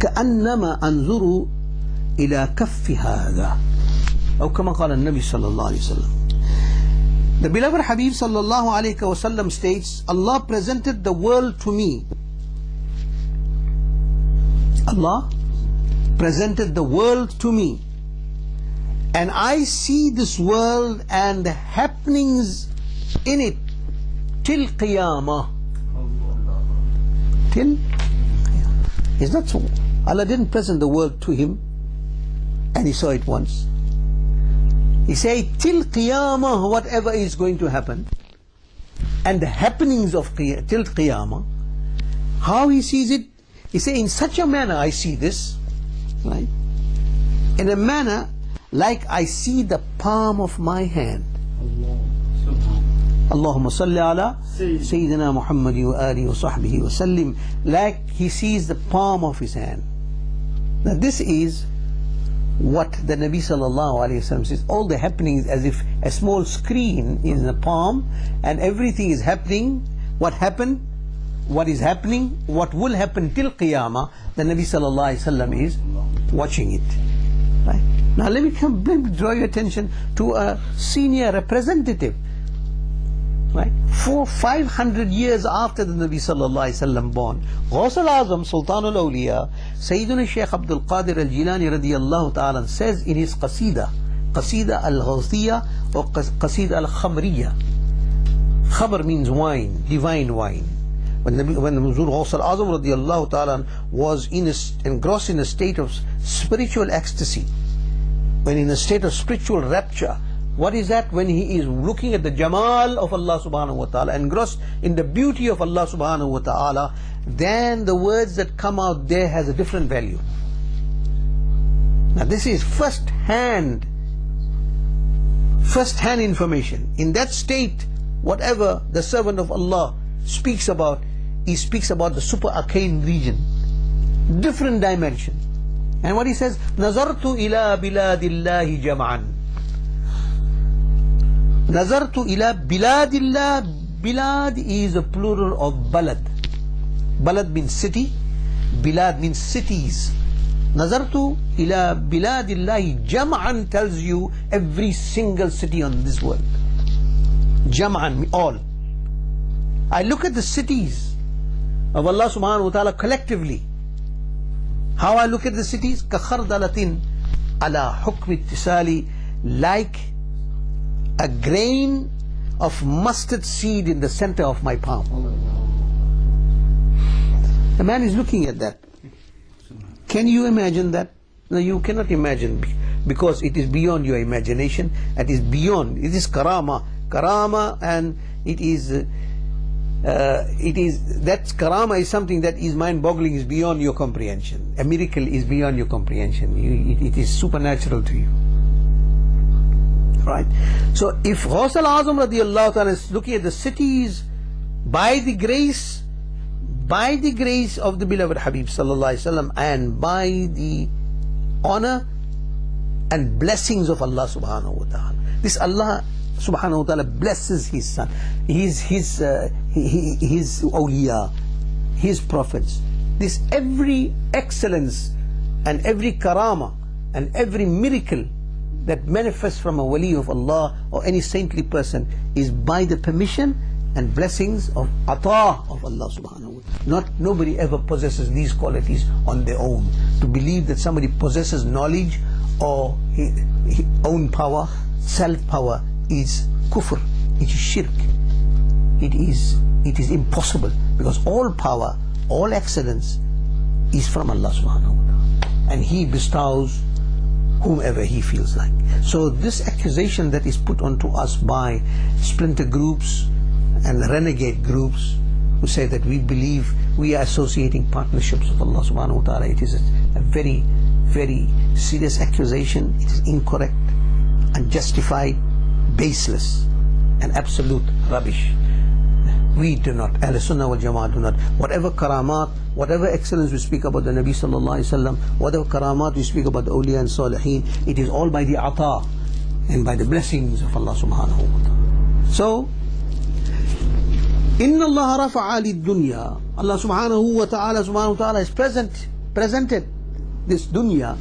كأنما أنظر إلى كف هذا أو كما قال النبي صلى الله عليه وسلم. The beloved Habib sallallahu alayhi wasallam states, Allah presented the world to me. Allah presented the world to me, and I see this world and the happenings in it till Qiyamah. Till Qiyamah. Is that so? Allah didn't present the world to him and he saw it once. He said till Qiyamah, whatever is going to happen, and the happenings of till Qiyamah, how he sees it, he said, in such a manner I see this, right? In a manner like I see the palm of my hand. Allahumma salli ala Sayyidina Muhammad wa alihi wa sahbihi wa sallim. Like he sees the palm of his hand. Now this is what the Nabi sallallahu alayhi wa sallam says. All the happenings as if a small screen is in the palm, and everything is happening. What happened, what is happening, what will happen till Qiyamah, the Nabi sallallahu alayhi wa sallam is watching it. Right? Now let me draw your attention to a senior representative. Right? 400-500 years after the Nabi sallallahu alaihi wasallam born, Ghaus al-Azam, Sultan al-Awliya, Sayyiduna Shaykh Abdul Qadir al-Jilani radiyallahu ta'ala says in his Qasida al-Ghawthiyya or Qasida al-Khamriyya. Khamr means wine, divine wine. When Huzur Ghaus al-Azam radiyallahu ta'ala was engrossed in a state of spiritual ecstasy, when in a state of spiritual rapture. What is that? When he is looking at the Jamal of Allah subhanahu wa ta'ala, engrossed in the beauty of Allah subhanahu wa ta'ala, then the words that come out there has a different value. Now this is first hand information. In that state, whatever the servant of Allah speaks about, he speaks about the super arcane region, different dimension. And what he says, Nazartu ila biladillahi jam'an. Nazartu ila biladillah. Bilad is a plural of balad. Balad means city, bilad means cities. Nazartu ila biladillahi jam'an tells you every single city on this world. Jam'an, all. I look at the cities of Allah subhanahu wa ta'ala collectively. How I look at the cities? كَخَرْدَلَةٍ عَلَى حُكْمِ التِّسَالِ, like a grain of mustard seed in the center of my palm. The man is looking at that. Can you imagine that? No, you cannot imagine, because it is beyond your imagination. It is beyond. It is karama, and it is that karama is something that is mind-boggling, is beyond your comprehension. A miracle is beyond your comprehension. It is supernatural to you. Right? So if Ghaus al-Azam radiyallahu ta'ala is looking at the cities by the grace of the beloved Habib sallallahu alaihi wasallam, and by the honor and blessings of Allah subhanahu wa ta'ala, this Allah subhanahu wa ta'ala blesses his son, his awliya, his prophets. This every excellence and every karama and every miracle that manifests from a wali of Allah or any saintly person is by the permission and blessings of ata of Allah subhanahu wa ta'ala. Nobody ever possesses these qualities on their own. To believe that somebody possesses knowledge or his own power, self-power, is kufr, it is shirk. It is impossible, because all power, all excellence is from Allah subhanahu wa ta'ala, and He bestows whomever He feels like. So this accusation that is put onto us by splinter groups and renegade groups who say that we believe we are associating partnerships with Allah subhanahu wa ta'ala, it is a very, very serious accusation. It is incorrect, unjustified, baseless, and absolute rubbish. We do not, Ahl Sunnah wal Jama'ah do not. Whatever karamat, whatever excellence we speak about the Nabi sallallahu alaihi wasallam, whatever karamat we speak about the awliya and salihin, it is all by the ata and by the blessings of Allah subhanahu wa ta'ala. So, Inna Allah rafa'a lid dunya. Allah subhanahu wa ta'ala is present presented this dunya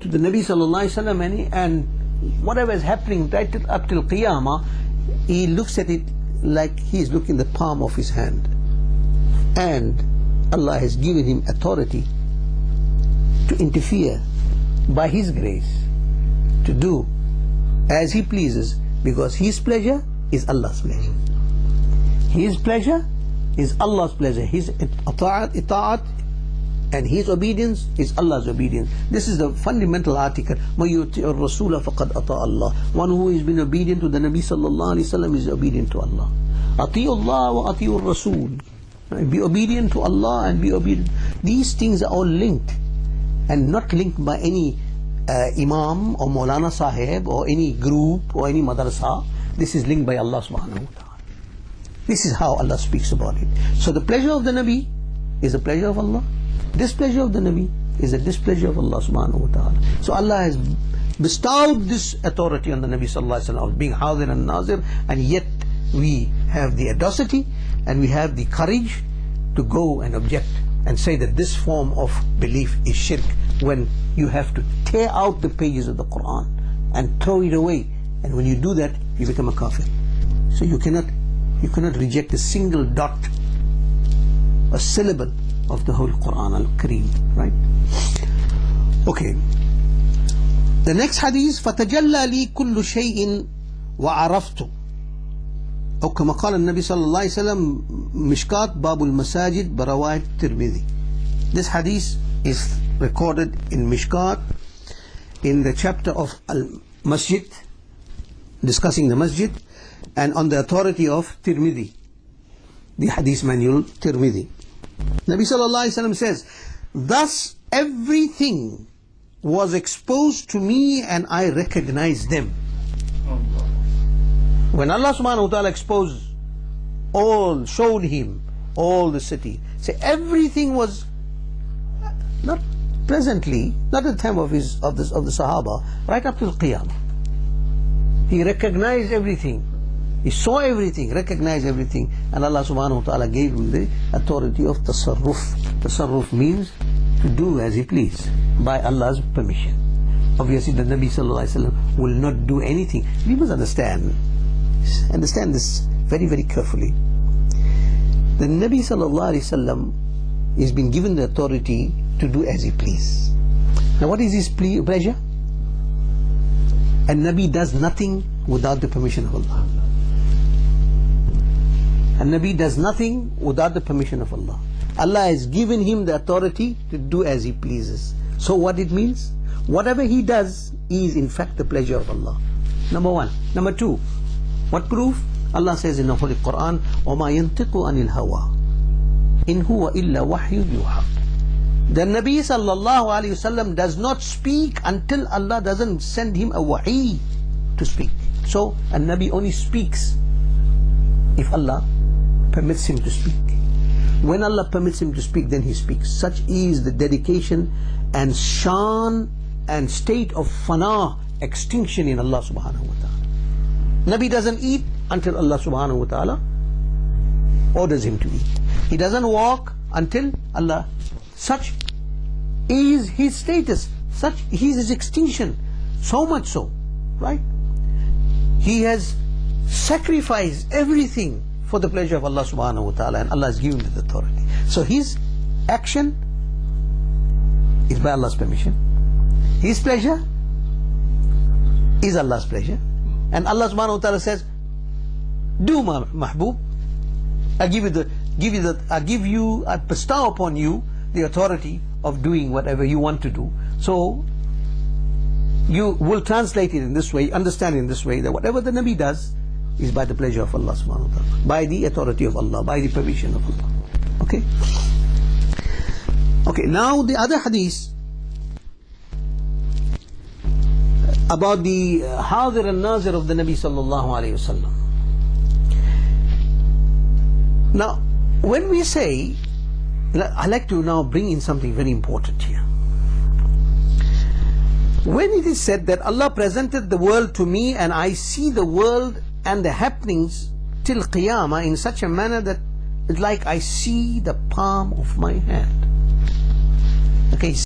to the Nabi sallallahu alaihi wasallam, and whatever is happening right up till Qiyamah, he looks at it like he is looking at the palm of his hand. And Allah has given him authority to interfere by His grace, to do as He pleases, because His pleasure is Allah's pleasure. His pleasure is Allah's pleasure. His ita'at and His obedience is Allah's obedience. This is the fundamental article. مَن يُطِعِ الرَّسُولَ فَقَدْ أَطَاعَ اللَّهِ. One who has been obedient to the Nabi sallallahu alaihi wasallam is obedient to Allah. أَطِيعُ اللَّهَ وَأَطِيعُ الرَّسُولِ. Be obedient to Allah and be obedient. These things are all linked, and not linked by any Imam or Maulana Sahib or any group or any madrasa. This is linked by Allah subhanahu wa ta'ala. This is how Allah speaks about it. So the pleasure of the Nabi is the pleasure of Allah. Displeasure of the Nabi is a displeasure of Allah subhanahu wa ta'ala. So Allah has bestowed this authority on the Nabi sallallahu alaihi wasallam of being Hadir and Nazir, and yet we have the audacity and we have the courage to go and object and say that this form of belief is shirk, when you have to tear out the pages of the Quran and throw it away, and when you do that you become a kafir. So you cannot reject a single dot, a syllable of the whole Quran al-Kareem, right? Okay. The next hadith, فَتَجَلَّى لِي كُلُّ شَيْءٍ وَعَرَفْتُ. أو كما قال النبي صلى الله عليه وسلم مشكات باب المساجد برواية الترمذي. This hadith is recorded in Mishkat in the chapter of Al-Masjid, discussing the Masjid, and on the authority of Tirmidhi, the hadith manual Tirmidhi. Nabi sallallahu alaihi wasallam says, thus everything was exposed to me and I recognized them. When Allah subhanahu wa ta'ala exposed all, showed him all the city, say everything was not presently, not at the time of the Sahaba, right up to Qiyamah. He recognized everything. He saw everything, recognized everything, and Allah subhanahu wa ta'ala gave him the authority of tasarruf. Tasarruf means to do as he please, by Allah's permission. Obviously the Nabi sallallahu alaihi wasallam will not do anything. We must understand this very, very carefully. The Nabi sallallahu alaihi wasallam has been given the authority to do as he please. Now what is his pleasure? And Nabi does nothing without the permission of Allah. And Nabi does nothing without the permission of Allah. Allah has given him the authority to do as he pleases. So what it means? Whatever he does is in fact the pleasure of Allah. Number one. Number two, what proof? Allah says in the Holy Quran, وَمَا يَنْتِقُ عَنِ الْهَوَىٰ إِنْ هُوَ إِلَّا وَحْيٌ يُوحَىٰ. The Nabi sallallahu alayhi wasallam does not speak until Allah doesn't send him a wahi to speak. So a Nabi only speaks if Allah permits him to speak. When Allah permits him to speak, then he speaks. Such is the dedication and shan and state of fana, extinction in Allah subhanahu wa ta'ala. Nabi doesn't eat until Allah subhanahu wa ta'ala orders him to eat. He doesn't walk until Allah. Such is his status, such is his extinction, so much so, right? He has sacrificed everything for the pleasure of Allah subhanahu wa ta'ala, and Allah has given him the authority. So his action is by Allah's permission. His pleasure is Allah's pleasure. And Allah subhanahu wa ta'ala says, do my mahbub, I bestow upon you the authority of doing whatever you want to do. So you will translate it in this way, understand it in this way, that whatever the Nabi does is by the pleasure of Allah subhanahu wa ta'ala, by the authority of Allah, by the permission of Allah. Okay? Okay, now the other hadith about the Hadir and Nazir of the Nabi sallallahu alayhi wasallam. Now, when we say, I like to now bring in something very important here. When it is said that Allah presented the world to me and I see the world and the happenings till Qiyamah in such a manner that it's like I see the palm of my hand. Okay,